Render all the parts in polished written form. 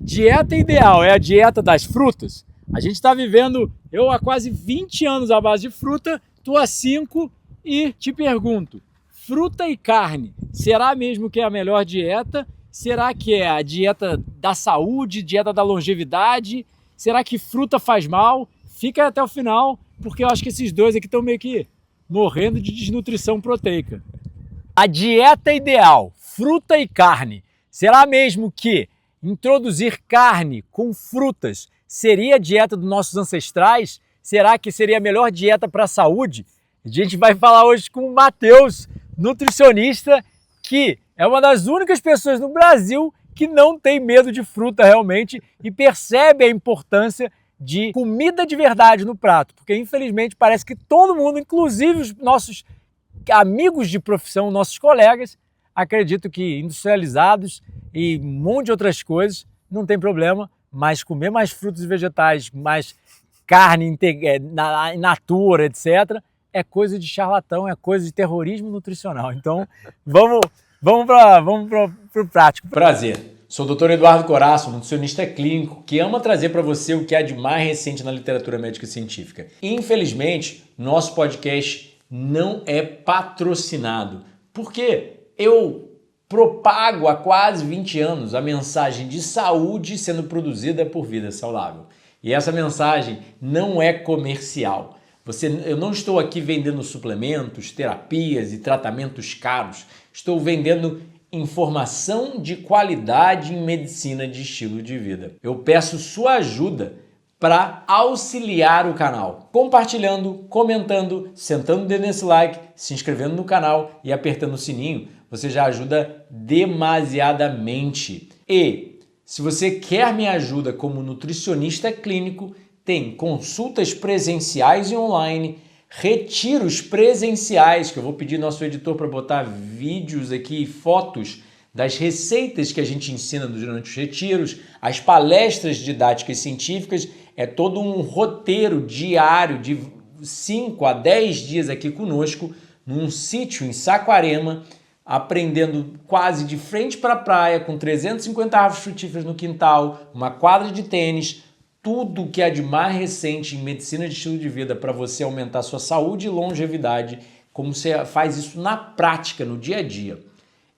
dieta ideal é a dieta das frutas? A gente está vivendo, eu há quase 20 anos à base de fruta, tu há 5 e te pergunto, fruta e carne, será mesmo que é a melhor dieta? Será que é a dieta da saúde, dieta da longevidade? Será que fruta faz mal? Fica até o final, porque eu acho que esses dois aqui estão meio que morrendo de desnutrição proteica. A dieta ideal, fruta e carne, será mesmo que introduzir carne com frutas seria a dieta dos nossos ancestrais? Será que seria a melhor dieta para a saúde? A gente vai falar hoje com o Matheus, nutricionista, que é uma das únicas pessoas no Brasil que não tem medo de fruta realmente e percebe a importância de comida de verdade no prato, porque infelizmente parece que todo mundo, inclusive os nossos amigos de profissão, nossos colegas, acreditam que industrializados e um monte de outras coisas não tem problema, mas comer mais frutos e vegetais, mais carne in natura, etc., é coisa de charlatão, é coisa de terrorismo nutricional. Então, vamos para o prático. Prazer. Sou o Dr. Eduardo Coraço, nutricionista clínico, que ama trazer para você o que há de mais recente na literatura médica e científica. Infelizmente, nosso podcast não é patrocinado, porque eu propago há quase 20 anos a mensagem de saúde sendo produzida por Vida Saudável. E essa mensagem não é comercial. Eu não estou aqui vendendo suplementos, terapias e tratamentos caros. Estou vendendo informação de qualidade em medicina de estilo de vida. Eu peço sua ajuda para auxiliar o canal, compartilhando, comentando, sentando o dedo nesse like, se inscrevendo no canal e apertando o sininho. Você já ajuda demasiadamente. E se você quer minha ajuda como nutricionista clínico, tem consultas presenciais e online, retiros presenciais, que eu vou pedir nosso editor para botar vídeos aqui, fotos das receitas que a gente ensina durante os retiros, as palestras didáticas científicas, é todo um roteiro diário de 5 a 10 dias aqui conosco, num sítio em Saquarema, aprendendo quase de frente para a praia, com 350 árvores frutíferas no quintal, uma quadra de tênis, tudo que há de mais recente em medicina de estilo de vida para você aumentar sua saúde e longevidade, como você faz isso na prática, no dia a dia.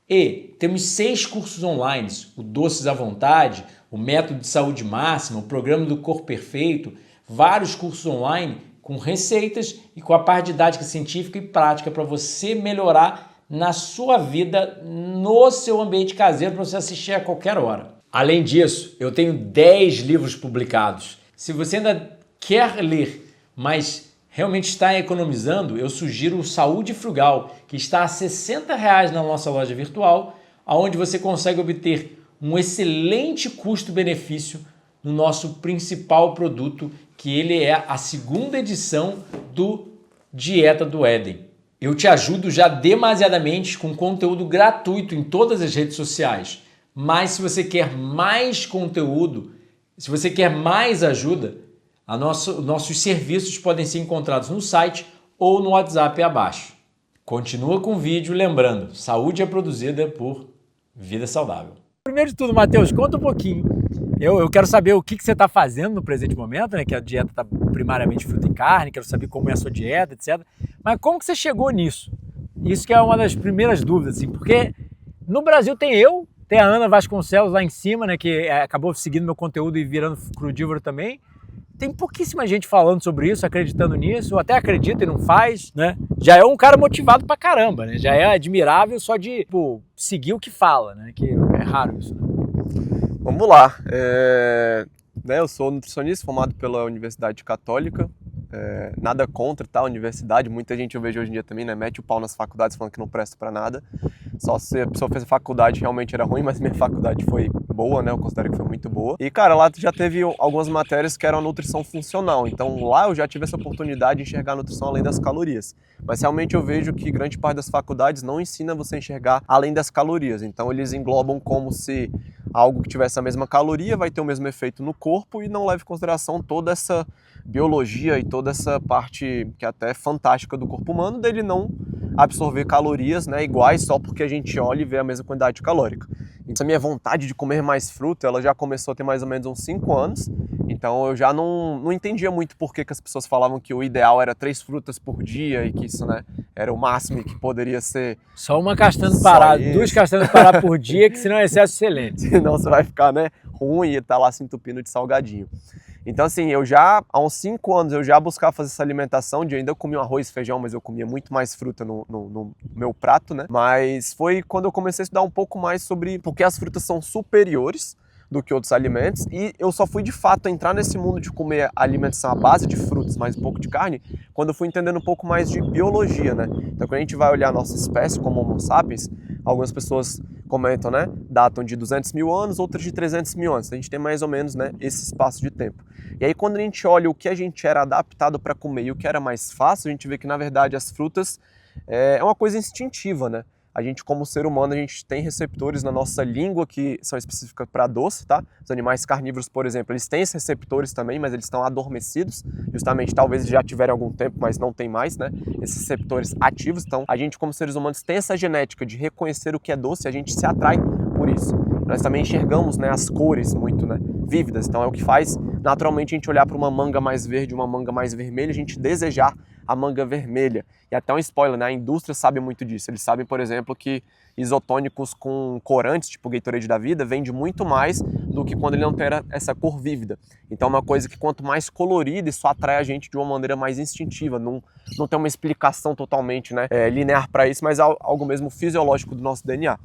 E temos 6 cursos online, o Doces à Vontade, o Método de Saúde Máxima, o Programa do Corpo Perfeito, vários cursos online com receitas e com a parte didática científica e prática para você melhorar na sua vida, no seu ambiente caseiro, para você assistir a qualquer hora. Além disso, eu tenho 10 livros publicados. Se você ainda quer ler, mas realmente está economizando, eu sugiro o Saúde Frugal, que está a R$ 60 na nossa loja virtual, onde você consegue obter um excelente custo-benefício no nosso principal produto, que ele é a 2ª edição do Dieta do Éden. Eu te ajudo já demasiadamente com conteúdo gratuito em todas as redes sociais. Mas se você quer mais conteúdo, se você quer mais ajuda, nossos serviços podem ser encontrados no site ou no WhatsApp abaixo. Continua com o vídeo, lembrando, saúde é produzida por Vida Saudável. Primeiro de tudo, Matheus, conta um pouquinho. Eu quero saber o que você está fazendo no presente momento, né? Que a dieta está primariamente fruta e carne, quero saber como é a sua dieta, etc. Mas como que você chegou nisso? Isso que é uma das primeiras dúvidas, assim, porque no Brasil tem a Ana Vasconcelos lá em cima, né, que acabou seguindo meu conteúdo e virando crudívoro também. Tem pouquíssima gente falando sobre isso, acreditando nisso, ou até acredita e não faz, né? Já é um cara motivado pra caramba, né? Já é admirável só de seguir o que fala, né? Que é raro isso, né? Vamos lá. Eu sou nutricionista formado pela Universidade Católica. Nada contra a universidade, muita gente eu vejo hoje em dia também, né, mete o pau nas faculdades falando que não presta pra nada. Só se a pessoa fez a faculdade realmente era ruim, mas minha faculdade foi boa, né, eu considero que foi muito boa. E cara, lá já teve algumas matérias que eram a nutrição funcional, então lá eu já tive essa oportunidade de enxergar a nutrição além das calorias. Mas realmente eu vejo que grande parte das faculdades não ensina você a enxergar além das calorias, então eles englobam como se algo que tivesse a mesma caloria vai ter o mesmo efeito no corpo e não leva em consideração toda essa biologia e toda essa parte que é até fantástica do corpo humano, dele não absorver calorias, né, iguais só porque a gente olha e vê a mesma quantidade calórica. Então a minha vontade de comer mais fruta, ela já começou a ter mais ou menos uns 5 anos, então eu já não entendia muito por que as pessoas falavam que o ideal era 3 frutas por dia e que isso, né, era o máximo e que poderia ser... Só uma castanha parada, 2 castanhas paradas por dia, que senão é excesso excelente. Senão você vai ficar, né, ruim e tá lá se entupindo de salgadinho. Então assim, eu já, há uns 5 anos, eu já buscava fazer essa alimentação, de ainda eu comia um arroz e feijão, mas eu comia muito mais fruta no meu prato, né? Mas foi quando eu comecei a estudar um pouco mais sobre por que as frutas são superiores do que outros alimentos, e eu só fui de fato entrar nesse mundo de comer alimentação à base de frutas, mais um pouco de carne, quando eu fui entendendo um pouco mais de biologia, né? Então quando a gente vai olhar a nossa espécie como Homo sapiens, algumas pessoas comentam, né, datam de 200 mil anos, outras de 300 mil anos. A gente tem mais ou menos, né, esse espaço de tempo. E aí quando a gente olha o que a gente era adaptado para comer e o que era mais fácil, a gente vê que na verdade as frutas é uma coisa instintiva, né? A gente, como ser humano, a gente tem receptores na nossa língua que são específicos para doce, tá? Os animais carnívoros, por exemplo, eles têm esses receptores também, mas eles estão adormecidos. Justamente, talvez eles já tiverem algum tempo, mas não tem mais, né? Esses receptores ativos. Então, a gente, como seres humanos, tem essa genética de reconhecer o que é doce e a gente se atrai por isso. Nós também enxergamos, né, as cores muito, né, vívidas. Então, é o que faz, naturalmente, a gente olhar para uma manga mais verde, uma manga mais vermelha, a gente desejar a manga vermelha. E até um spoiler, né? A indústria sabe muito disso. Eles sabem, por exemplo, que isotônicos com corantes, tipo Gatorade da vida, vende muito mais do que quando ele não tem essa cor vívida. Então é uma coisa que quanto mais colorida, isso atrai a gente de uma maneira mais instintiva. Não tem uma explicação totalmente, né, linear para isso, mas algo mesmo fisiológico do nosso DNA.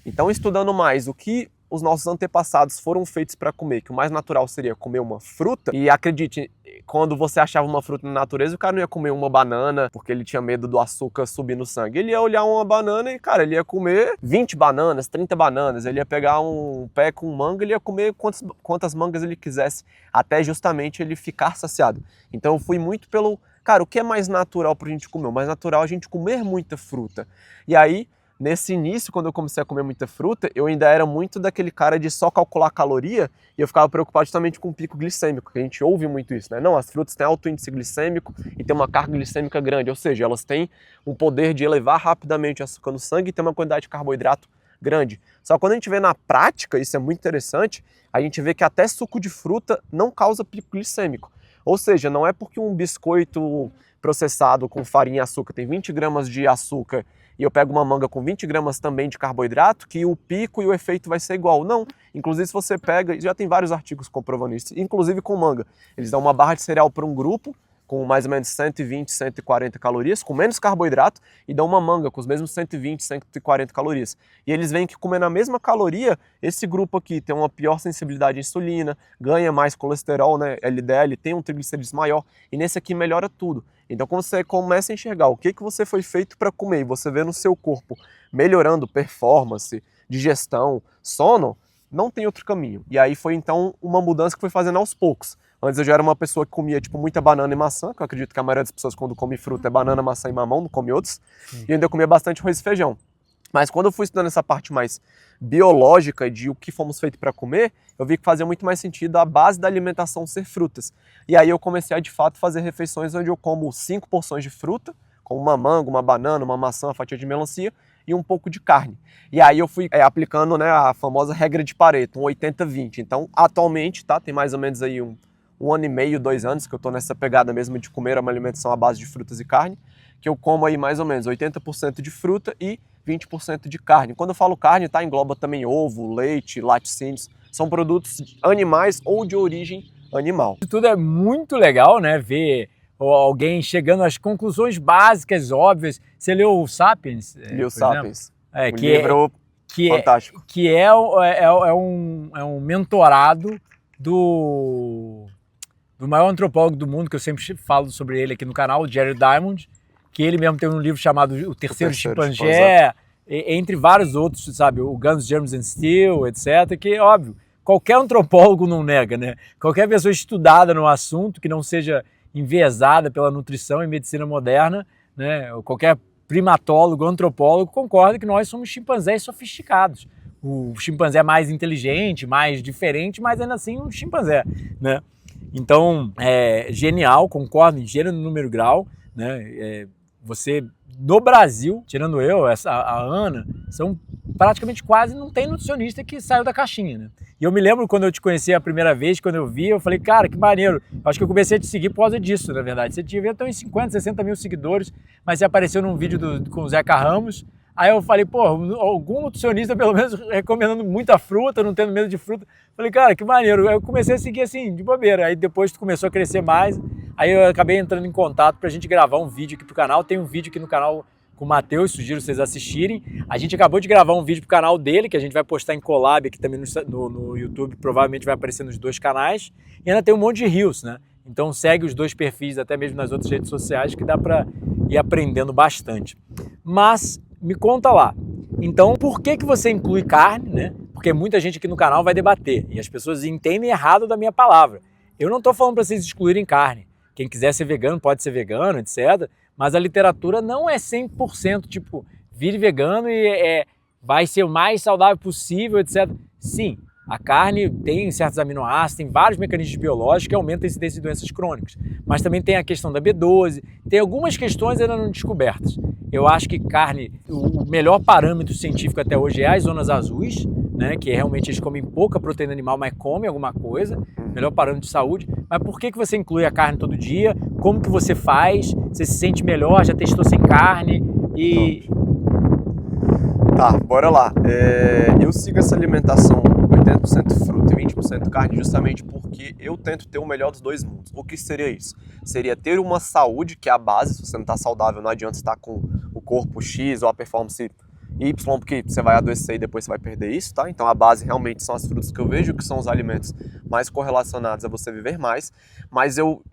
Então, estudando mais o que os nossos antepassados foram feitos para comer, que o mais natural seria comer uma fruta, e acredite, quando você achava uma fruta na natureza, o cara não ia comer uma banana porque ele tinha medo do açúcar subir no sangue. Ele ia olhar uma banana e, cara, ele ia comer 20 bananas, 30 bananas, ele ia pegar um pé com manga, ele ia comer quantas mangas ele quisesse, até justamente ele ficar saciado. Então eu fui muito pelo, cara, o que é mais natural pra gente comer? O mais natural é a gente comer muita fruta. E aí, nesse início, quando eu comecei a comer muita fruta, eu ainda era muito daquele cara de só calcular caloria e eu ficava preocupado justamente com o pico glicêmico, que a gente ouve muito isso, né? Não, as frutas têm alto índice glicêmico e tem uma carga glicêmica grande, ou seja, elas têm um poder de elevar rapidamente o açúcar no sangue e tem uma quantidade de carboidrato grande. Só que quando a gente vê na prática, isso é muito interessante, a gente vê que até suco de fruta não causa pico glicêmico. Ou seja, não é porque um biscoito processado com farinha e açúcar tem 20 gramas de açúcar e eu pego uma manga com 20 gramas também de carboidrato, que o pico e o efeito vai ser igual. Não. Inclusive, se você pega, já tem vários artigos comprovando isso, inclusive com manga. Eles dão uma barra de cereal para um grupo, com mais ou menos 120, 140 calorias, com menos carboidrato, e dão uma manga com os mesmos 120, 140 calorias. E eles veem que comendo a mesma caloria, esse grupo aqui tem uma pior sensibilidade à insulina, ganha mais colesterol, né, LDL, tem um triglicerídeos maior, e nesse aqui melhora tudo. Então, quando você começa a enxergar o que você foi feito para comer, e você vê no seu corpo melhorando performance, digestão, sono, não tem outro caminho. E aí foi então uma mudança que foi fazendo aos poucos. Antes eu já era uma pessoa que comia tipo muita banana e maçã, que eu acredito que a maioria das pessoas quando come fruta é banana, maçã e mamão, não come outros. E ainda comia bastante arroz e feijão. Mas quando eu fui estudando essa parte mais biológica de o que fomos feitos para comer, eu vi que fazia muito mais sentido a base da alimentação ser frutas. E aí eu comecei a de fato fazer refeições onde eu como 5 porções de fruta, como uma manga, uma banana, uma maçã, uma fatia de melancia e um pouco de carne. E aí eu fui aplicando, né, a famosa regra de Pareto, um 80-20. Então atualmente, tá, tem mais ou menos aí um ano e meio, 2 anos que eu estou nessa pegada mesmo de comer uma alimentação à base de frutas e carne, que eu como aí mais ou menos 80% de fruta e 20% de carne. Quando eu falo carne, tá, engloba também ovo, leite, laticínios, são produtos animais ou de origem animal. Isso tudo é muito legal, né, ver alguém chegando às conclusões básicas, óbvias. Você leu o Sapiens? Li o Sapiens, um livro fantástico. Que é um mentorado do maior antropólogo do mundo, que eu sempre falo sobre ele aqui no canal, o Jared Diamond, que ele mesmo tem um livro chamado O Terceiro Chimpanzé, entre vários outros, sabe, o Guns, Germs and Steel, etc., que, óbvio, qualquer antropólogo não nega, né? Qualquer pessoa estudada no assunto, que não seja enviesada pela nutrição e medicina moderna, né? Ou qualquer primatólogo, antropólogo, concorda que nós somos chimpanzés sofisticados. O chimpanzé é mais inteligente, mais diferente, mas ainda assim um chimpanzé, né? Então, é genial, concordo em gênero, número, grau, né? Você do Brasil, tirando eu, a Ana, são praticamente quase não tem nutricionista que saiu da caixinha, né? E eu me lembro quando eu te conheci a primeira vez, quando eu vi, eu falei, cara, que maneiro. Acho que eu comecei a te seguir por causa disso, na verdade. Você tinha até uns 50, 60 mil seguidores, mas você apareceu num vídeo com o Zeca Ramos. Aí eu falei, pô, algum nutricionista pelo menos recomendando muita fruta, não tendo medo de fruta. Falei, cara, que maneiro. Aí eu comecei a seguir assim, de bobeira. Aí depois tu começou a crescer mais. Aí eu acabei entrando em contato pra gente gravar um vídeo aqui pro canal. Tem um vídeo aqui no canal com o Matheus, sugiro vocês assistirem. A gente acabou de gravar um vídeo pro canal dele, que a gente vai postar em collab aqui também no YouTube, provavelmente vai aparecer nos 2 canais. E ainda tem um monte de reels, né? Então segue os 2 perfis, até mesmo nas outras redes sociais, que dá pra ir aprendendo bastante. Mas me conta lá, então por que você inclui carne, né? Porque muita gente aqui no canal vai debater e as pessoas entendem errado da minha palavra. Eu não estou falando para vocês excluírem carne. Quem quiser ser vegano pode ser vegano, etc. Mas a literatura não é 100%, tipo, vire vegano e vai ser o mais saudável possível, etc. Sim, a carne tem certos aminoácidos, tem vários mecanismos biológicos que aumentam a incidência de doenças crônicas. Mas também tem a questão da B12, tem algumas questões ainda não descobertas. Eu acho que carne, o melhor parâmetro científico até hoje é as zonas azuis, né, que realmente eles comem pouca proteína animal, mas comem alguma coisa, melhor parâmetro de saúde. Mas por que você inclui a carne todo dia? Como que você faz? Você se sente melhor? Já testou sem carne? E... Tá, bora lá. Eu sigo essa alimentação 80% fruta e 20% carne justamente porque eu tento ter o melhor dos 2 mundos. O que seria isso? Seria ter uma saúde, que é a base. Se você não está saudável, não adianta estar com o corpo X ou a performance Y, porque você vai adoecer e depois você vai perder isso, tá? Então a base realmente são as frutas que eu vejo, que são os alimentos mais correlacionados a você viver mais, mas eu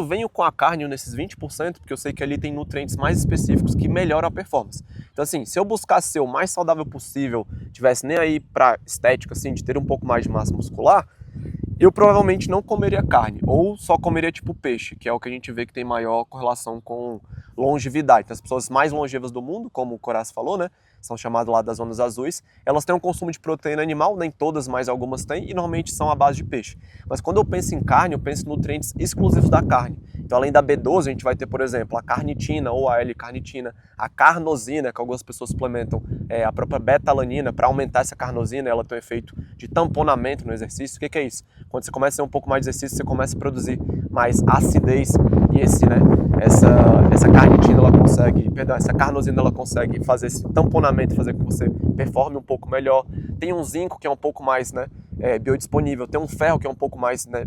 venho com a carne nesses 20%, porque eu sei que ali tem nutrientes mais específicos que melhoram a performance. Então assim, se eu buscasse ser o mais saudável possível, tivesse nem aí pra estética, assim, de ter um pouco mais de massa muscular, eu provavelmente não comeria carne, ou só comeria tipo peixe, que é o que a gente vê que tem maior correlação com longevidade. Então, as pessoas mais longevas do mundo, como o Coraz falou, né, são chamadas lá das zonas azuis, elas têm um consumo de proteína animal, nem todas, mas algumas têm, e normalmente são à base de peixe. Mas quando eu penso em carne, eu penso em nutrientes exclusivos da carne. Então, além da B12, a gente vai ter, por exemplo, a carnitina ou a L-carnitina, a carnosina, que algumas pessoas suplementam, a própria beta-alanina, para aumentar essa carnosina, ela tem um efeito de tamponamento no exercício. O que é isso? Quando você começa a ter um pouco mais de exercício, você começa a produzir mais acidez e essa carnitina, essa carnosina, ela consegue fazer esse tamponamento, fazer com que você performe um pouco melhor. Tem um zinco que é um pouco mais, né, biodisponível, tem um ferro que é um pouco mais, né,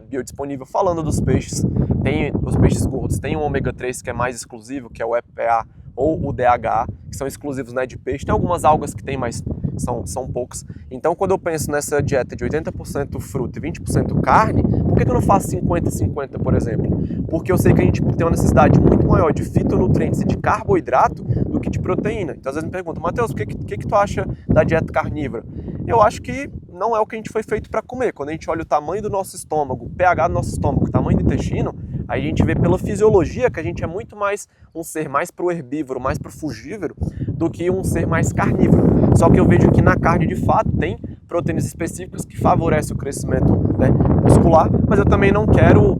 biodisponível. Falando dos peixes, tem os peixes gordos, tem um ômega 3 que é mais exclusivo, que é o EPA ou o DHA, que são exclusivos, né, de peixe. Tem algumas algas que tem, mas são poucos. Então, quando eu penso nessa dieta de 80% fruta e 20% carne, por que eu não faço 50-50, por exemplo? Porque eu sei que a gente tem uma necessidade muito maior de fitonutrientes e de carboidrato do que de proteína. Então, às vezes me perguntam, Matheus, o que tu acha da dieta carnívora? Eu acho que não é o que a gente foi feito para comer. Quando a gente olha o tamanho do nosso estômago, o pH do nosso estômago, o tamanho do intestino, aí a gente vê pela fisiologia que a gente é muito mais um ser mais pro herbívoro, mais pro frugívoro, do que um ser mais carnívoro. Só que eu vejo que na carne, de fato, tem proteínas específicas que favorecem o crescimento, né, muscular, mas eu também não quero,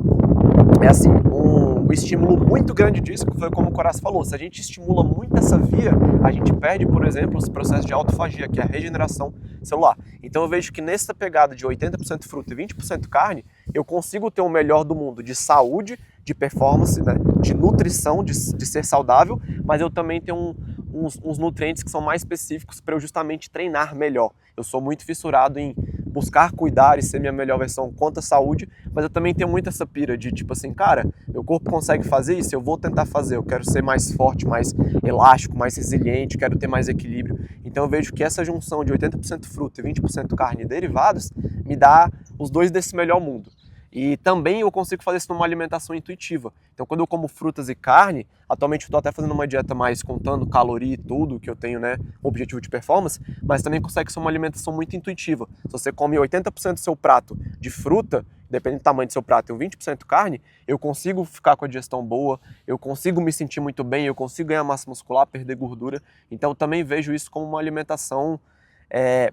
um estímulo muito grande disso, que foi como o Coraz falou. Se a gente estimula muito essa via, a gente perde, por exemplo, os processos de autofagia, que é a regeneração celular. Então eu vejo que nessa pegada de 80% fruta e 20% carne, eu consigo ter o melhor do mundo de saúde, de performance, né, de nutrição, de ser saudável, mas eu também tenho uns nutrientes que são mais específicos para eu justamente treinar melhor. Eu sou muito fissurado em buscar cuidar e ser minha melhor versão quanto à saúde, mas eu também tenho muito essa pira de tipo assim, cara, meu corpo consegue fazer isso, eu vou tentar fazer, eu quero ser mais forte, mais elástico, mais resiliente, quero ter mais equilíbrio. Então eu vejo que essa junção de 80% fruta e 20% carne e derivados me dá os dois desse melhor mundo. E também eu consigo fazer isso numa alimentação intuitiva. Então, quando eu como frutas e carne, atualmente eu estou até fazendo uma dieta mais contando caloria e tudo, que eu tenho, né, um objetivo de performance, mas também consegue ser uma alimentação muito intuitiva. Se você come 80% do seu prato de fruta, dependendo do tamanho do seu prato, e 20% carne, eu consigo ficar com a digestão boa, eu consigo me sentir muito bem, eu consigo ganhar massa muscular, perder gordura. Então, eu também vejo isso como uma alimentação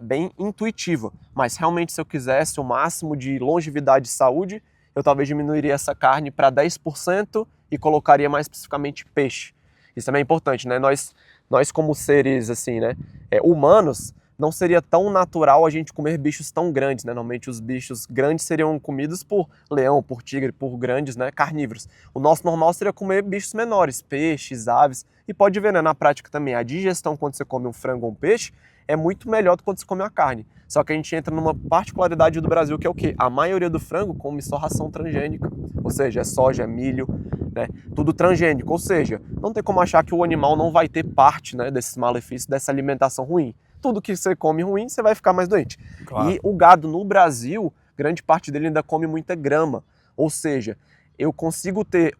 bem intuitiva, mas realmente se eu quisesse o máximo de longevidade e saúde, eu talvez diminuiria essa carne para 10% e colocaria mais especificamente peixe. Isso também é importante, né? Nós como seres, assim, né, humanos, não seria tão natural a gente comer bichos tão grandes, né? Normalmente os bichos grandes seriam comidos por leão, por tigre, por grandes, né, carnívoros. O nosso normal seria comer bichos menores, peixes, aves. E pode ver, né, na prática também, a digestão quando você come um frango ou um peixe é muito melhor do que quando você come a carne. Só que a gente entra numa particularidade do Brasil que é o quê? A maioria do frango come só ração transgênica, ou seja, é soja, é milho, né? Tudo transgênico, ou seja, não tem como achar que o animal não vai ter parte, né, desses malefícios, dessa alimentação ruim. Tudo que você come ruim, você vai ficar mais doente. Claro. E o gado no Brasil, grande parte dele ainda come muita grama, ou seja, eu consigo ter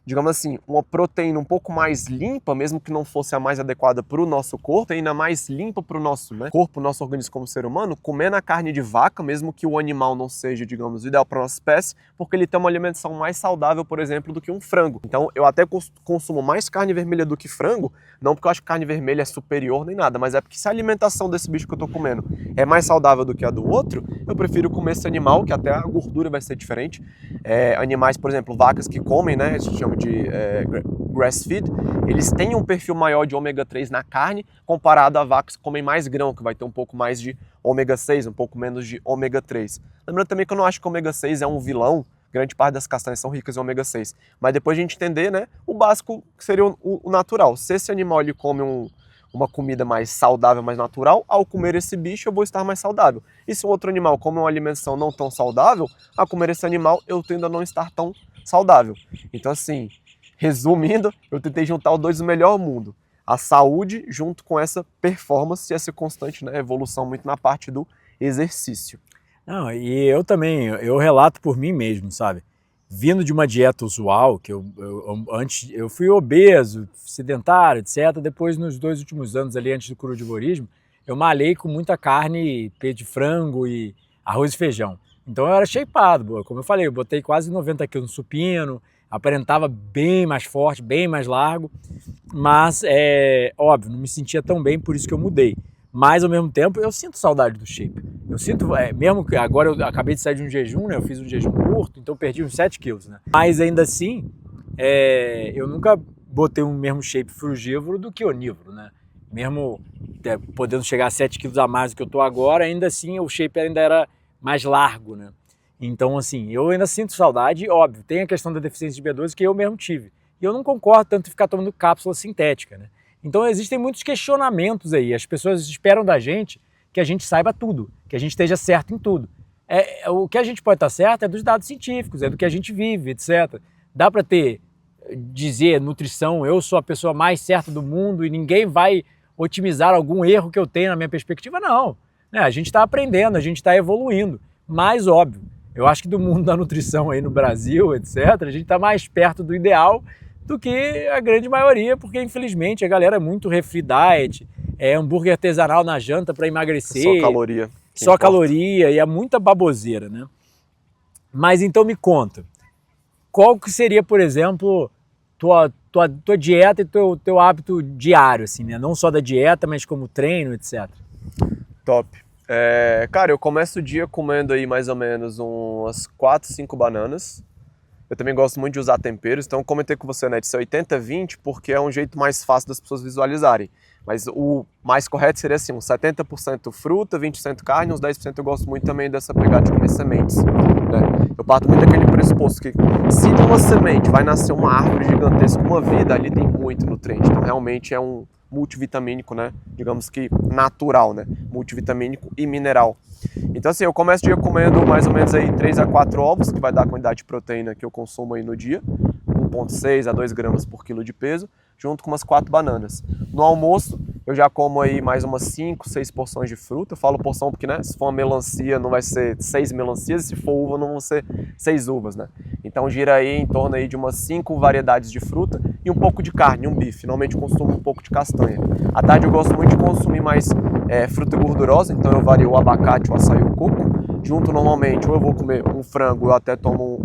digamos assim, uma proteína um pouco mais limpa, mesmo que não fosse a mais adequada para o nosso corpo, ainda mais limpa para o nosso, né, corpo, nosso organismo como ser humano, comendo a carne de vaca, mesmo que o animal não seja, digamos, o ideal para a nossa espécie, porque ele tem uma alimentação mais saudável, por exemplo, do que um frango. Então, eu até consumo mais carne vermelha do que frango, não porque eu acho que carne vermelha é superior nem nada, mas é porque se a alimentação desse bicho que eu estou comendo é mais saudável do que a do outro, eu prefiro comer esse animal, que até a gordura vai ser diferente. Animais, por exemplo, vacas que comem, né, se chama de grass feed, eles têm um perfil maior de ômega 3 na carne comparado a vacas que comem mais grão, que vai ter um pouco mais de ômega 6, um pouco menos de ômega 3. Lembrando também que eu não acho que o ômega 6 é um vilão, grande parte das castanhas são ricas em ômega 6, mas depois a gente entender, né, o básico que seria o natural. Se esse animal ele come uma comida mais saudável, mais natural, ao comer esse bicho eu vou estar mais saudável. E se um outro animal come uma alimentação não tão saudável, ao comer esse animal eu tendo a não estar tão saudável. Então assim, resumindo, eu tentei juntar os dois do melhor mundo. A saúde junto com essa performance e essa constante, né, evolução muito na parte do exercício. Não, e eu também, eu relato por mim mesmo, sabe? Vindo de uma dieta usual, que antes eu fui obeso, sedentário, etc. Depois, nos 2 últimos anos ali, antes do crudivorismo, eu malhei com muita carne, peito de frango e arroz e feijão. Então eu era shapeado, como eu falei, eu botei quase 90 quilos no supino, aparentava bem mais forte, bem mais largo, mas óbvio, não me sentia tão bem, por isso que eu mudei. Mas ao mesmo tempo eu sinto saudade do shape. Eu sinto, mesmo que agora eu acabei de sair de um jejum, né? Eu fiz um jejum curto, então eu perdi uns 7 quilos, né? Mas ainda assim, eu nunca botei um mesmo shape frugívoro do que onívoro, né? Mesmo podendo chegar a 7 quilos a mais do que eu tô agora, ainda assim o shape ainda era mais largo, né? Então, assim, eu ainda sinto saudade, óbvio, tem a questão da deficiência de B12 que eu mesmo tive. E eu não concordo tanto em ficar tomando cápsula sintética, né? Então existem muitos questionamentos aí, as pessoas esperam da gente que a gente saiba tudo, que a gente esteja certo em tudo. O que a gente pode estar certo é dos dados científicos, é do que a gente vive, etc. Dá para dizer nutrição, eu sou a pessoa mais certa do mundo e ninguém vai otimizar algum erro que eu tenho na minha perspectiva? Não. A gente está aprendendo, a gente está evoluindo, mas óbvio, eu acho que do mundo da nutrição aí no Brasil, etc., a gente está mais perto do ideal do que a grande maioria, porque infelizmente a galera é muito refri diet, hambúrguer artesanal na janta para emagrecer. Só caloria. Só caloria e é muita baboseira, né? Mas então me conta, qual que seria, por exemplo, tua dieta e teu hábito diário, assim, né? Não só da dieta, mas como treino, etc. Top. Cara, eu começo o dia comendo aí mais ou menos umas 4, 5 bananas. Eu também gosto muito de usar temperos, então eu comentei com você, né, de ser 80-20, porque é um jeito mais fácil das pessoas visualizarem. Mas o mais correto seria assim, uns 70% fruta, 20% carne, uns 10% eu gosto muito também dessa pegada de comer sementes, né? Eu parto muito daquele pressuposto que se de uma semente vai nascer uma árvore gigantesca, uma vida, ali tem muito nutriente. Então realmente é um multivitamínico, né? Digamos que natural, né? Multivitamínico e mineral. Então assim, eu começo o dia comendo mais ou menos aí 3 a 4 ovos, que vai dar a quantidade de proteína que eu consumo aí no dia, 1,6 a 2 gramas por quilo de peso, junto com umas 4 bananas. No almoço, eu já como aí mais umas 5, 6 porções de fruta. Eu falo porção porque, né, se for uma melancia não vai ser 6 melancias, e se for uva não vão ser 6 uvas, né? Então gira aí em torno aí de umas 5 variedades de fruta e um pouco de carne, um bife. Finalmente eu consumo um pouco de castanha. À tarde eu gosto muito de consumir mais fruta gordurosa, então eu vario o abacate, o açaí e o coco. Junto normalmente, ou eu vou comer um frango, eu até tomo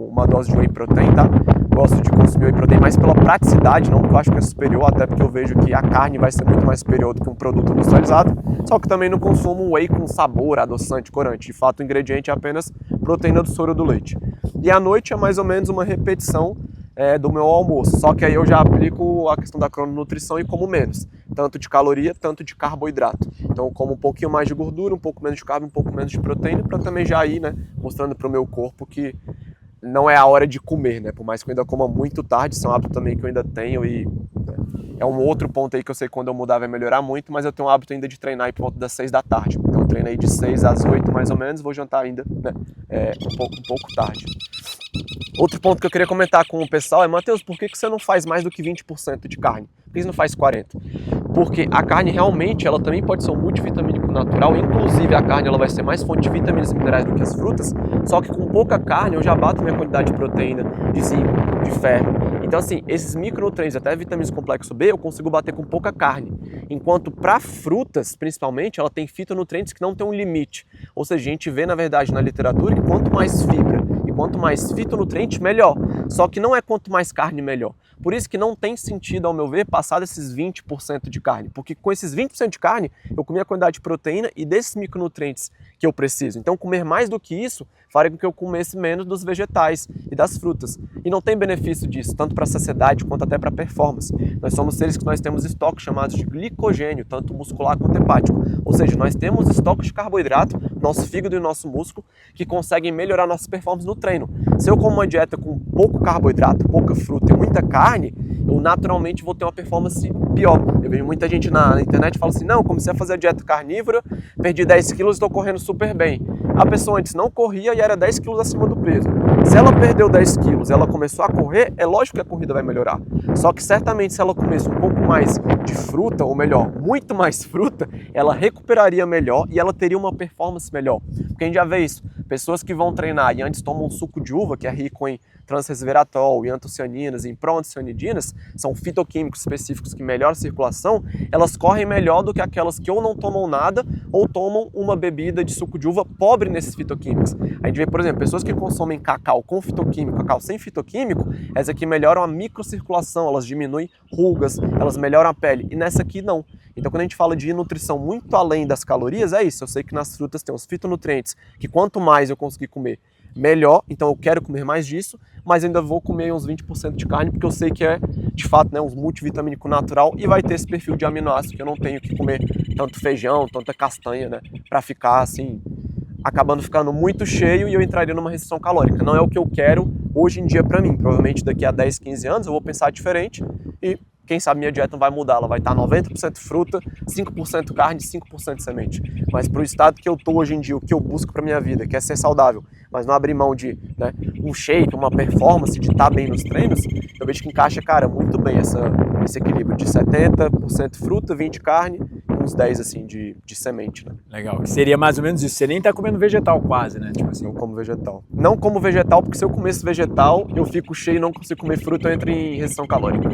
uma dose de whey protein, tá? Gosto de consumir whey protein mais pela praticidade, não porque eu acho que é superior, até porque eu vejo que a carne vai ser muito mais superior do que um produto industrializado. Só que também não consumo whey com sabor, adoçante, corante. De fato, o ingrediente é apenas proteína do soro do leite. E à noite é mais ou menos uma repetição do meu almoço. Só que aí eu já aplico a questão da crononutrição e como menos. Tanto de caloria, tanto de carboidrato. Então eu como um pouquinho mais de gordura, um pouco menos de carbo, um pouco menos de proteína, para também já ir, né, mostrando para o meu corpo que não é a hora de comer, né? Por mais que eu ainda coma muito tarde, isso é um hábito também que eu ainda tenho e né, é um outro ponto aí que eu sei que quando eu mudar vai melhorar muito, mas eu tenho um hábito ainda de treinar aí por volta das 6 da tarde. Então eu treino aí de 6 às 8 mais ou menos, vou jantar ainda, né, um pouco tarde. Outro ponto que eu queria comentar com o pessoal é, Matheus, por que você não faz mais do que 20% de carne? Por que você não faz 40%? Porque a carne realmente, ela também pode ser um multivitamínico natural, inclusive a carne ela vai ser mais fonte de vitaminas e minerais do que as frutas, só que com pouca carne eu já bato minha quantidade de proteína, de zinco, de ferro. Então assim, esses micronutrientes, até vitaminas complexo B, eu consigo bater com pouca carne. Enquanto para frutas, principalmente, ela tem fitonutrientes que não tem um limite. Ou seja, a gente vê na verdade na literatura que quanto mais fibra e quanto mais fitonutriente, melhor. Só que não é quanto mais carne, melhor. Por isso que não tem sentido, ao meu ver, passar desses 20% de carne. Porque com esses 20% de carne, eu comi a quantidade de proteína e desses micronutrientes que eu preciso. Então, comer mais do que isso faria com que eu comesse menos dos vegetais e das frutas. E não tem benefício disso, tanto para a saciedade quanto até para a performance. Nós somos seres que nós temos estoques chamados de glicogênio, tanto muscular quanto hepático. Ou seja, nós temos estoques de carboidrato, nosso fígado e nosso músculo, que conseguem melhorar nossa performance no treino. Se eu como uma dieta com pouco carboidrato, pouca fruta e muita carne, eu naturalmente vou ter uma performance pior. Eu vejo muita gente na internet e fala assim, não, comecei a fazer a dieta carnívora, perdi 10 quilos e estou correndo super bem. A pessoa antes não corria e era 10 quilos acima do peso. Se ela perdeu 10 quilos e ela começou a correr, é lógico que a corrida vai melhorar. Só que certamente se ela comesse um pouco mais de fruta, ou melhor, muito mais fruta, ela recuperaria melhor e ela teria uma performance melhor. Porque a gente já vê isso. Pessoas que vão treinar e antes tomam um suco de uva, que é rico em transresveratrol, em antocianinas, em proantocianidinas, são fitoquímicos específicos que melhoram a circulação, elas correm melhor do que aquelas que ou não tomam nada ou tomam uma bebida de suco de uva pobre nesses fitoquímicos. A gente vê, por exemplo, pessoas que consomem cacau com fitoquímico, cacau sem fitoquímico, essas aqui melhoram a microcirculação, elas diminuem rugas, elas melhoram a pele, e nessa aqui não. Então quando a gente fala de nutrição muito além das calorias, é isso. Eu sei que nas frutas tem os fitonutrientes, que quanto mais eu conseguir comer, melhor, então eu quero comer mais disso, mas ainda vou comer uns 20% de carne, porque eu sei que é, de fato, né, um multivitamínico natural e vai ter esse perfil de aminoácido que eu não tenho que comer tanto feijão, tanta castanha, né, pra ficar assim, acabando ficando muito cheio e eu entraria numa restrição calórica. Não é o que eu quero hoje em dia pra mim. Provavelmente daqui a 10, 15 anos eu vou pensar diferente e quem sabe minha dieta não vai mudar, ela vai estar 90% fruta, 5% carne, 5% semente. Mas para o estado que eu estou hoje em dia, o que eu busco para minha vida, que é ser saudável, mas não abrir mão de, né, um shape, uma performance, de estar bem nos treinos, eu vejo que encaixa, cara, muito bem esse equilíbrio de 70% fruta, 20% carne e uns 10% assim de semente, né? Legal, que seria mais ou menos isso. Você nem tá comendo vegetal quase, né? Tipo assim. Não como vegetal. Não como vegetal, porque se eu comer esse vegetal, eu fico cheio e não consigo comer fruta, eu entro em restrição calórica.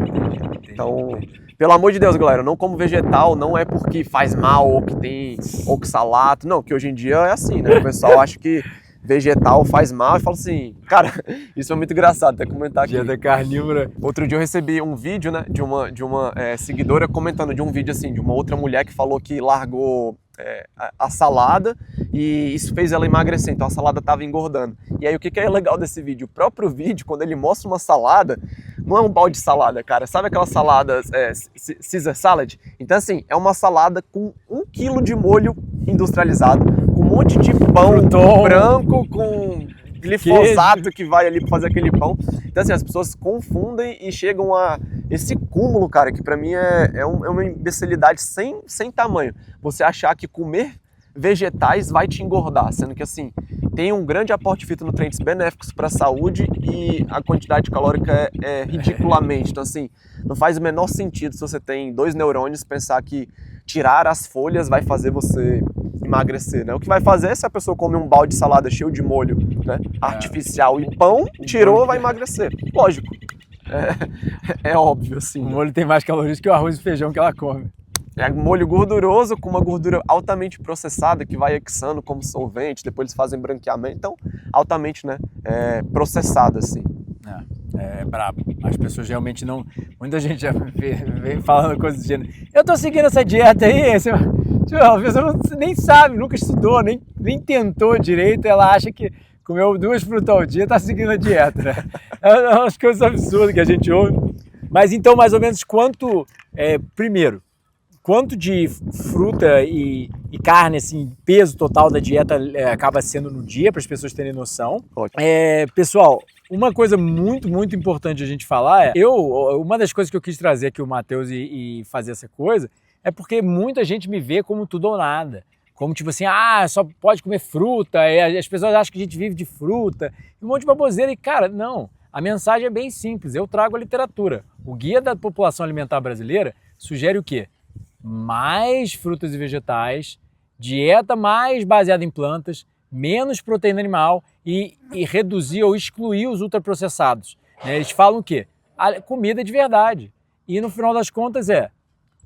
Então, pelo amor de Deus, galera, não como vegetal, não é porque faz mal ou que tem oxalato, não, que hoje em dia é assim, né? O pessoal acha que vegetal faz mal e fala assim, cara, isso é muito engraçado, até comentar aqui. Dieta carnívora. Outro dia eu recebi um vídeo, né, de uma seguidora comentando de um vídeo assim, de uma outra mulher que falou que largou a salada e isso fez ela emagrecer, então a salada estava engordando. E aí o que é legal desse vídeo? O próprio vídeo, quando ele mostra uma salada, não é um balde de salada, cara. Sabe aquelas saladas Caesar salad? Então assim, é uma salada com 1 quilo de molho industrializado, com um monte de pão branco, com glifosato que vai ali para fazer aquele pão. Então assim, as pessoas confundem e chegam a esse cúmulo, cara, que pra mim é uma imbecilidade sem tamanho. Você achar que comer vegetais vai te engordar, sendo que assim, tem um grande aporte de fitonutrientes benéficos para a saúde e a quantidade calórica é ridiculamente. Então assim, não faz o menor sentido se você tem 2 neurônios pensar que tirar as folhas vai fazer você emagrecer, né? O que vai fazer é se a pessoa come um balde de salada cheio de molho, né, artificial e pão, tirou, vai emagrecer. Lógico. É óbvio, assim. O molho tem mais calorias que o arroz e feijão que ela come. É molho gorduroso com uma gordura altamente processada que vai exando como solvente, depois eles fazem branqueamento, então altamente, né, processada, assim. É brabo. As pessoas realmente não... Muita gente já vem falando coisas do gênero. Eu tô seguindo essa dieta aí, a pessoa nem sabe, nunca estudou, nem tentou direito, ela acha que comeu 2 frutas ao dia, tá seguindo a dieta, né? É umas coisas absurdas que a gente ouve. Mas então, mais ou menos, primeiro, quanto de fruta e carne, assim, peso total da dieta acaba sendo no dia, para as pessoas terem noção. Pessoal, uma coisa muito, muito importante a gente falar uma das coisas que eu quis trazer aqui o Matheus e fazer essa coisa, é porque muita gente me vê como tudo ou nada. Como tipo assim, só pode comer fruta, as pessoas acham que a gente vive de fruta, um monte de baboseira. E cara, não, a mensagem é bem simples, eu trago a literatura. O Guia da População Alimentar Brasileira sugere o quê? Mais frutas e vegetais, dieta mais baseada em plantas, menos proteína animal e reduzir ou excluir os ultraprocessados. Eles falam o quê? A comida de verdade. E no final das contas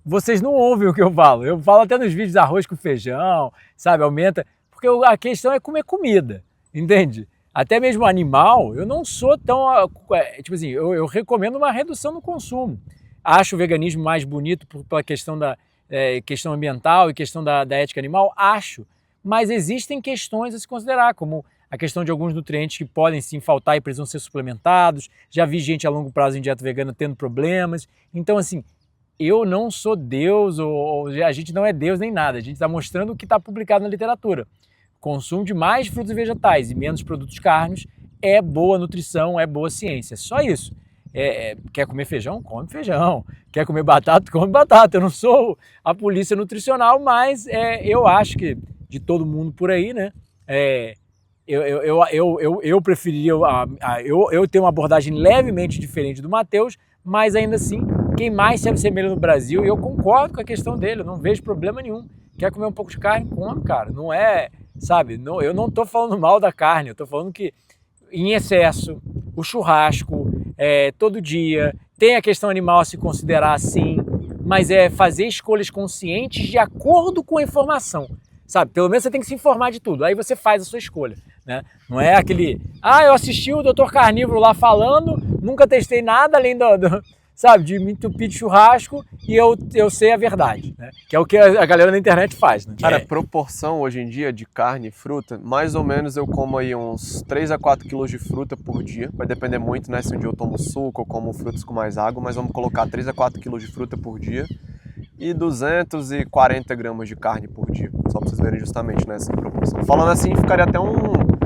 vocês não ouvem o que eu falo até nos vídeos arroz com feijão, sabe, aumenta, porque a questão é comer comida, entende? Até mesmo animal, eu não sou tão, tipo assim, eu recomendo uma redução no consumo. Acho o veganismo mais bonito pela questão questão ambiental e questão da ética animal, acho, mas existem questões a se considerar, como a questão de alguns nutrientes que podem sim faltar e precisam ser suplementados, já vi gente a longo prazo em dieta vegana tendo problemas, então assim, eu não sou Deus, ou a gente não é Deus nem nada, a gente está mostrando o que está publicado na literatura. Consumo de mais frutos e vegetais e menos produtos carnes é boa nutrição, é boa ciência, só isso. Quer comer feijão? Come feijão. Quer comer batata? Come batata. Eu não sou a polícia nutricional, mas eu acho que de todo mundo por aí, né? Eu preferiria, eu tenho uma abordagem levemente diferente do Matheus, mas ainda assim, quem mais se assemelha no Brasil, e eu concordo com a questão dele, eu não vejo problema nenhum. Quer comer um pouco de carne? Come, cara. Não sabe? Não, eu não tô falando mal da carne, eu tô falando que em excesso, o churrasco, todo dia, tem a questão animal a se considerar assim, mas fazer escolhas conscientes de acordo com a informação, sabe? Pelo menos você tem que se informar de tudo, aí você faz a sua escolha, né? Não é aquele, eu assisti o Dr. Carnívoro lá falando, nunca testei nada além sabe, de me entupir de churrasco e eu sei a verdade, né? Que é o que a galera na internet faz, né? Cara, proporção hoje em dia de carne e fruta, mais ou menos eu como aí uns 3 a 4 quilos de fruta por dia. Vai depender muito, né? Se um dia eu tomo suco ou como frutas com mais água, mas vamos colocar 3 a 4 quilos de fruta por dia e 240 gramas de carne por dia. Só pra vocês verem justamente nessa proporção. Falando assim, ficaria até um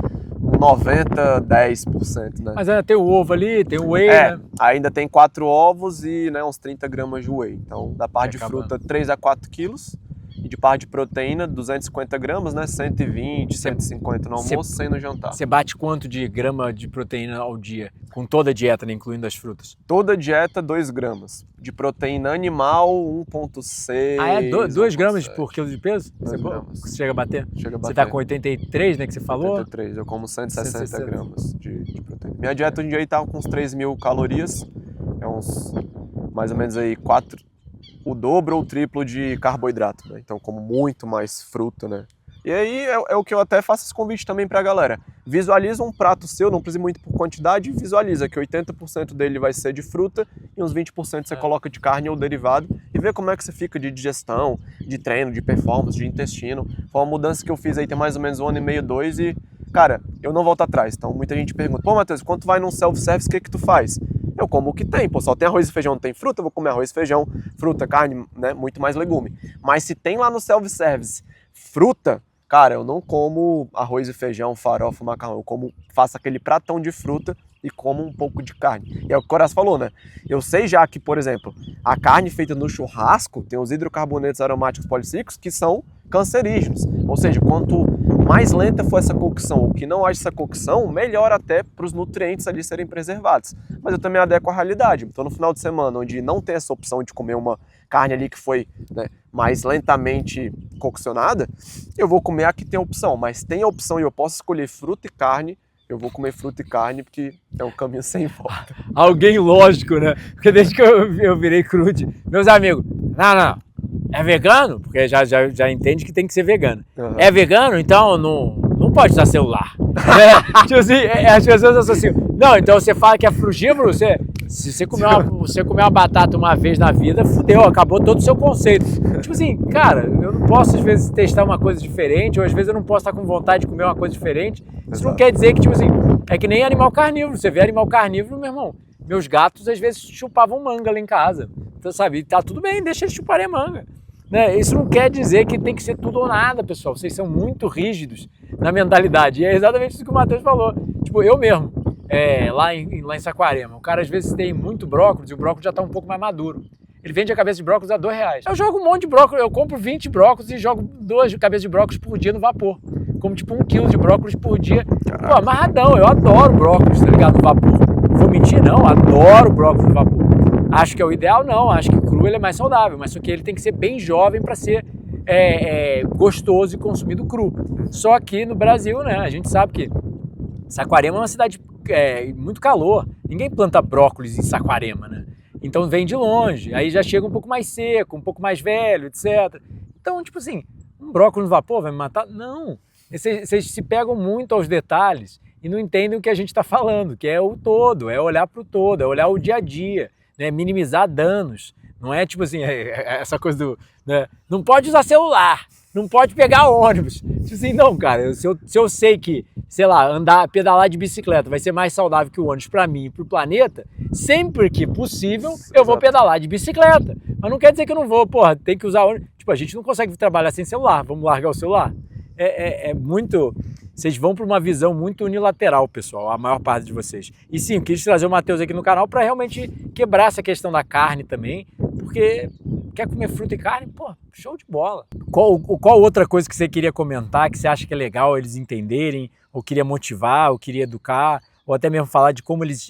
90-10%, né? Mas ainda tem o ovo ali, tem o whey, né? Ainda tem 4 ovos e uns 30 gramas de whey. Então, da parte de fruta, 3 a 4 quilos. E de parte de proteína, 250 gramas, né? 120, 150 no almoço, 100 no jantar. Você bate quanto de grama de proteína ao dia? Com toda a dieta, né? Incluindo as frutas? Toda dieta, 2 gramas. De proteína animal, 1,6. 2 gramas por quilo de peso? 2 gramas. Você chega a bater? Chega a bater. Você tá com 83, né? Que você falou? 83, eu como 160 gramas de proteína. Minha dieta hoje em dia tá com uns 3.000 calorias. É uns, mais ou menos aí, o dobro ou o triplo de carboidrato, né? Então como muito mais fruta, né? E aí é o que eu até faço esse convite também pra galera. Visualiza um prato seu, não precisa muito por quantidade, visualiza que 80% dele vai ser de fruta e uns 20% você coloca de carne ou derivado e vê como é que você fica de digestão, de treino, de performance, de intestino. Foi uma mudança que eu fiz aí tem mais ou menos 1 ano e meio, 2 e, cara, eu não volto atrás. Então muita gente pergunta, pô Matheus, quando tu vai num self-service, o que tu faz? Eu como o que tem, pô, só tem arroz e feijão, não tem fruta, eu vou comer arroz e feijão, fruta, carne, né, muito mais legume. Mas se tem lá no self-service fruta, cara, eu não como arroz e feijão, farofa, macarrão, faço aquele pratão de fruta e como um pouco de carne. E é o que o Coraz falou, né? Eu sei já que, por exemplo, a carne feita no churrasco tem os hidrocarbonetos aromáticos policíclicos que são cancerígenos. Ou seja, quanto mais lenta for essa cocção, ou que não haja essa cocção, melhor até para os nutrientes ali serem preservados. Mas eu também adequo a realidade. Então, no final de semana, onde não tem essa opção de comer uma carne ali que foi, né, mais lentamente coccionada, eu vou comer a que tem opção. Mas tem a opção e eu posso escolher fruta e carne, eu vou comer fruta e carne porque é um caminho sem volta. Alguém lógico, né? Porque desde que eu virei crude, meus amigos, não, é vegano? Porque já entende que tem que ser vegano. Uhum. É vegano? Então não pode usar celular. Tipo assim, as pessoas associam. Não, então você fala que é frugívoro, você Se você comer uma batata uma vez na vida, fudeu, acabou todo o seu conceito. Tipo assim, cara, eu não posso às vezes testar uma coisa diferente, ou às vezes eu não posso estar com vontade de comer uma coisa diferente. Isso não quer dizer que, tipo assim, é que nem animal carnívoro. Você vê animal carnívoro, meu irmão, meus gatos às vezes chupavam manga lá em casa. Então, sabe, tá tudo bem, deixa eles chuparem manga. Né? Isso não quer dizer que tem que ser tudo ou nada, pessoal. Vocês são muito rígidos na mentalidade. E é exatamente isso que o Matheus falou. Tipo, eu mesmo, lá em Saquarema, o cara às vezes tem muito brócolis e o brócolis já tá um pouco mais maduro. Ele vende a cabeça de brócolis a R$2. Eu jogo um monte de brócolis, eu compro 20 brócolis e jogo 2 cabeças de brócolis por dia no vapor. Como tipo 1 quilo de brócolis por dia. Pô, amarradão, eu adoro brócolis, tá ligado? No vapor. Vou mentir? Não, adoro brócolis no vapor. Acho que é o ideal? Não, acho que cru ele é mais saudável, mas só que ele tem que ser bem jovem para ser gostoso e consumido cru. Só que no Brasil, né, a gente sabe que Saquarema é uma cidade muito calor, ninguém planta brócolis em Saquarema, né? Então vem de longe, aí já chega um pouco mais seco, um pouco mais velho, etc. Então, tipo assim, um brócolis no vapor vai me matar? Não, vocês se pegam muito aos detalhes e não entendem o que a gente está falando, que é o todo, é olhar para o todo, é olhar o dia a dia. Né, minimizar danos, não é tipo assim, essa coisa do, né, não pode usar celular, não pode pegar ônibus, tipo assim, não, cara, se eu sei que, sei lá, pedalar de bicicleta vai ser mais saudável que o ônibus para mim e para o planeta, sempre que possível eu vou pedalar de bicicleta, mas não quer dizer que eu não vou, porra, tem que usar ônibus, tipo, a gente não consegue trabalhar sem celular, vamos largar o celular, muito... Vocês vão para uma visão muito unilateral, pessoal, a maior parte de vocês. E sim, eu quis trazer o Matheus aqui no canal para realmente quebrar essa questão da carne também, porque quer comer fruta e carne? Pô, show de bola. Qual outra coisa que você queria comentar, que você acha que é legal eles entenderem, ou queria motivar, ou queria educar, ou até mesmo falar de como eles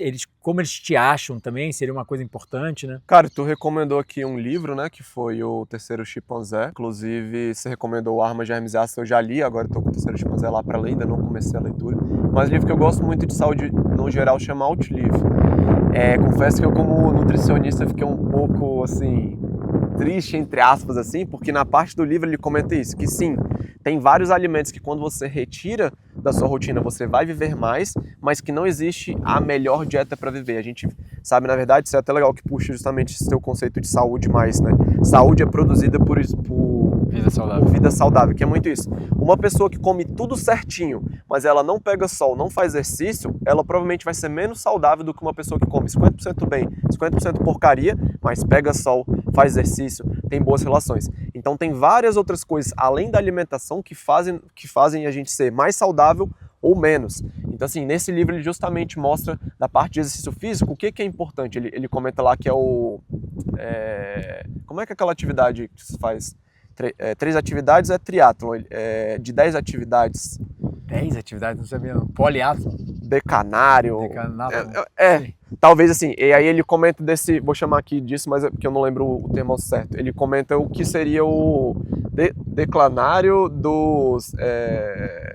te acham também, seria uma coisa importante, né? Cara, tu recomendou aqui um livro, né, que foi o Terceiro Chimpanzé. Inclusive, você recomendou o Armas, Germes e Ácidos, eu já li, agora eu tô com o Terceiro Chimpanzé lá para ler, ainda não comecei a leitura. Mas o livro que eu gosto muito de saúde, no geral, chama Outlive. Confesso que eu, como nutricionista, fiquei um pouco, assim, triste, entre aspas, assim, porque na parte do livro ele comenta isso, que sim, tem vários alimentos que quando você retira da sua rotina você vai viver mais, mas que não existe a melhor dieta para viver. A gente sabe, na verdade, isso é até legal que puxa justamente esse teu conceito de saúde mais, né? Saúde é produzida por vida saudável, que é muito isso. Uma pessoa que come tudo certinho, mas ela não pega sol, não faz exercício, ela provavelmente vai ser menos saudável do que uma pessoa que come 50% bem, 50% porcaria, mas pega sol, faz exercício, tem boas relações. Então tem várias outras coisas, além da alimentação, que fazem a gente ser mais saudável ou menos. Então assim, nesse livro ele justamente mostra da parte de exercício físico o que é importante. Ele comenta lá que é como é que é aquela atividade que se faz? 3 atividades é triatlon, de 10 atividades... 10 atividades, não sabia não. Poliatlon. Decanário. Talvez assim, e aí ele comenta desse, vou chamar aqui disso, mas porque eu não lembro o termo certo. Ele comenta o que seria o declanário dos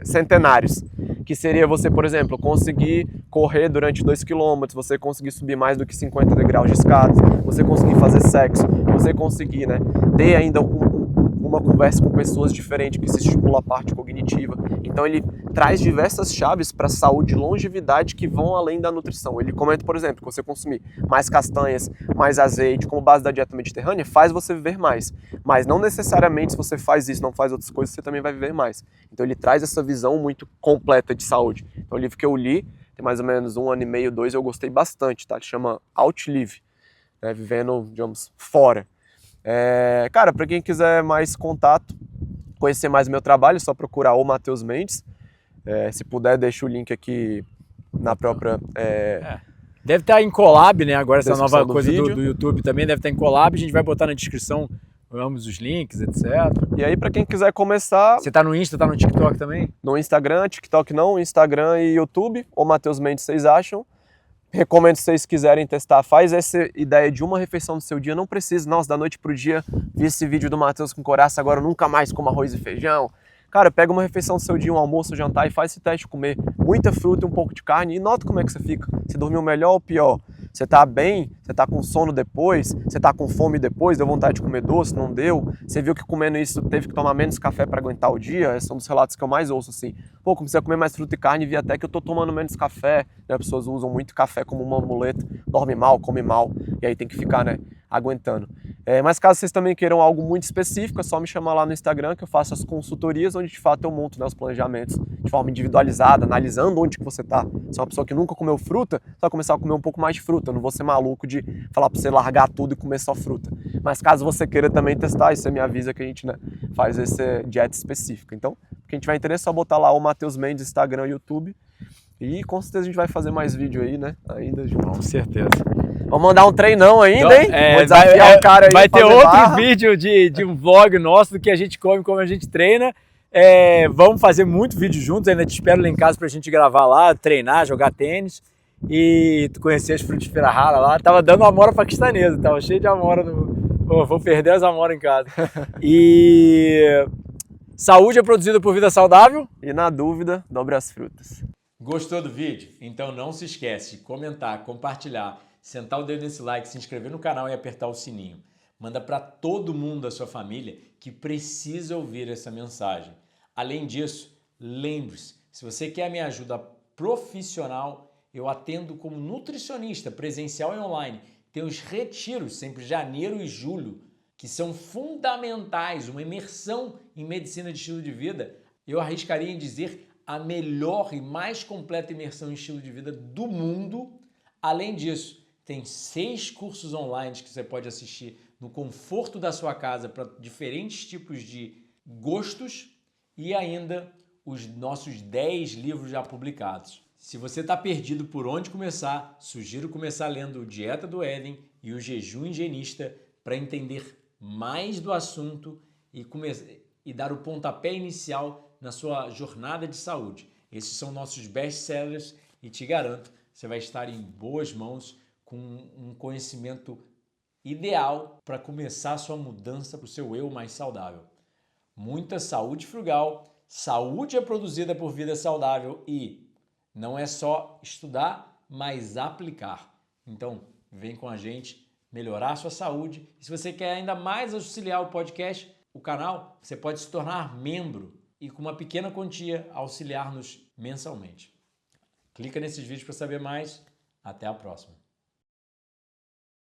centenários, que seria você, por exemplo, conseguir correr durante 2 km, você conseguir subir mais do que 50 degraus de escadas, você conseguir fazer sexo, você conseguir, né, ter ainda uma conversa com pessoas diferentes, que se estimula a parte cognitiva. Então ele traz diversas chaves para saúde e longevidade que vão além da nutrição. Ele comenta, por exemplo, que você consumir mais castanhas, mais azeite, como base da dieta mediterrânea, faz você viver mais. Mas não necessariamente se você faz isso, não faz outras coisas, você também vai viver mais. Então ele traz essa visão muito completa de saúde. Então o livro que eu li, tem mais ou menos 1 ano e meio, 2, eu gostei bastante, tá? Ele chama Outlive, né? Vivendo, digamos, fora. Cara, para quem quiser mais contato, conhecer mais o meu trabalho, é só procurar o Matheus Mendes. Se puder, deixa o link aqui na própria... Deve estar em collab, né? Agora essa nova coisa do YouTube também deve estar em collab. A gente vai botar na descrição ambos os links, etc. E aí, para quem quiser começar... Você tá no Insta, tá no TikTok também? No Instagram, TikTok não, Instagram e YouTube. O Matheus Mendes, vocês acham? Recomendo, se vocês quiserem testar, faz essa ideia de uma refeição no seu dia, não precisa, nossa, da noite pro dia, vi esse vídeo do Matheus com coraça, agora eu nunca mais como arroz e feijão. Cara, pega uma refeição no seu dia, um almoço, um jantar e faz esse teste de comer muita fruta e um pouco de carne e nota como é que você fica, se dormiu melhor ou pior, Você tá bem? Você tá com sono depois? Você tá com fome depois? Deu vontade de comer doce? Não deu? Você viu que comendo isso teve que tomar menos café para aguentar o dia? Esses são os relatos que eu mais ouço, assim. Pô, comecei a comer mais fruta e carne e vi até que eu tô tomando menos café. Né? As pessoas usam muito café como uma muleta, dorme mal, come mal, e aí tem que ficar, né, aguentando. Mas caso vocês também queiram algo muito específico, é só me chamar lá no Instagram que eu faço as consultorias, onde de fato eu monto, né, os planejamentos de forma individualizada, analisando onde que você tá. Se é uma pessoa que nunca comeu fruta, você vai começar a comer um pouco mais de fruta. Eu não vou ser maluco de falar pra você largar tudo e comer só fruta. Mas caso você queira também testar, isso você me avisa que a gente, né, faz essa dieta específica. Então, quem tiver interesse é só botar lá o Matheus Mendes, Instagram, YouTube. E com certeza a gente vai fazer mais vídeo aí, né? Ainda junto. Com certeza. Vamos mandar um treinão ainda, Então, hein? Vou desafiar o cara aí. Vai ter outro barra. vídeo de um vlog nosso do que a gente come, como a gente treina. Vamos fazer muito vídeo juntos, ainda te espero lá em casa pra gente gravar lá, treinar, jogar tênis e tu conhecer as frutíferas raras lá. Tava dando amora paquistanesa, tava cheio de amora vou perder as amoras em casa. E saúde é produzida por Vida Saudável. E na dúvida, dobre as frutas. Gostou do vídeo? Então não se esquece de comentar, compartilhar, sentar o dedo nesse like, se inscrever no canal e apertar o sininho. Manda para todo mundo da sua família que precisa ouvir essa mensagem. Além disso, lembre-se, se você quer a minha ajuda profissional, eu atendo como nutricionista presencial e online. Tem os retiros, sempre janeiro e julho, que são fundamentais, uma imersão em medicina de estilo de vida. Eu arriscaria em dizer a melhor e mais completa imersão em estilo de vida do mundo. Além disso, tem 6 cursos online que você pode assistir no conforto da sua casa para diferentes tipos de gostos e ainda os nossos 10 livros já publicados. Se você está perdido por onde começar, sugiro começar lendo o Dieta do Éden e o Jejum Higienista para entender mais do assunto e dar o pontapé inicial na sua jornada de saúde. Esses são nossos best-sellers e te garanto, você vai estar em boas mãos com um conhecimento ideal para começar a sua mudança para o seu eu mais saudável. Muita saúde frugal, saúde é produzida por Vida Saudável e não é só estudar, mas aplicar. Então, vem com a gente melhorar a sua saúde. E se você quer ainda mais auxiliar o podcast, o canal, você pode se tornar membro e com uma pequena quantia auxiliar-nos mensalmente. Clica nesses vídeos para saber mais. Até a próxima.